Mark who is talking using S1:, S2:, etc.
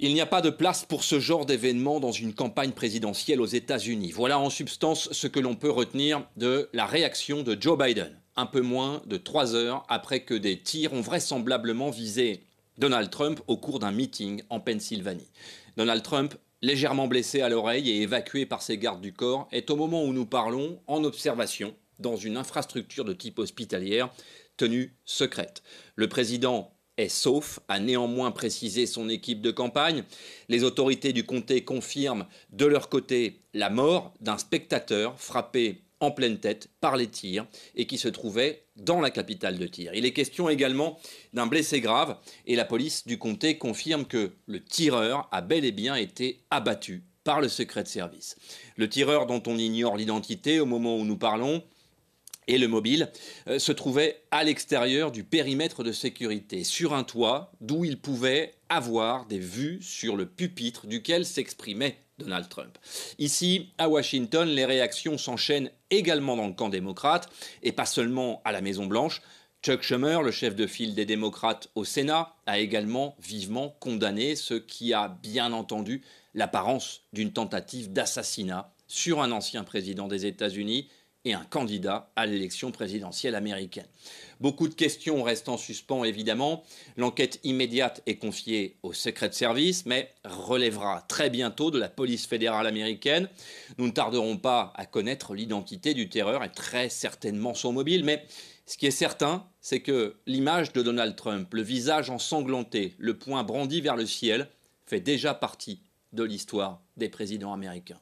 S1: Il n'y a pas de place pour ce genre d'événement dans une campagne présidentielle aux États-Unis. Voilà en substance ce que l'on peut retenir de la réaction de Joe Biden, un peu moins de 3 heures après que des tirs ont vraisemblablement visé Donald Trump au cours d'un meeting en Pennsylvanie. Donald Trump, légèrement blessé à l'oreille et évacué par ses gardes du corps, est au moment où nous parlons en observation dans une infrastructure de type hospitalière tenue secrète. Le président est sauf, a néanmoins précisé son équipe de campagne. Les autorités du comté confirment de leur côté la mort d'un spectateur frappé en pleine tête par les tirs et qui se trouvait dans la capitale de tir. Il est question également d'un blessé grave et la police du comté confirme que le tireur a bel et bien été abattu par le Secret Service. Le tireur dont on ignore l'identité au moment où nous parlons et le mobile se trouvait à l'extérieur du périmètre de sécurité, sur un toit d'où il pouvait avoir des vues sur le pupitre duquel s'exprimait Donald Trump. Ici, à Washington, les réactions s'enchaînent également dans le camp démocrate, et pas seulement à la Maison-Blanche. Chuck Schumer, le chef de file des démocrates au Sénat, a également vivement condamné ce qui a bien entendu l'apparence d'une tentative d'assassinat sur un ancien président des États-Unis et un candidat à l'élection présidentielle américaine. Beaucoup de questions restent en suspens, évidemment. L'enquête immédiate est confiée au Secret Service, mais relèvera très bientôt de la police fédérale américaine. Nous ne tarderons pas à connaître l'identité du tireur et très certainement son mobile, mais ce qui est certain, c'est que l'image de Donald Trump, le visage ensanglanté, le poing brandi vers le ciel, fait déjà partie de l'histoire des présidents américains.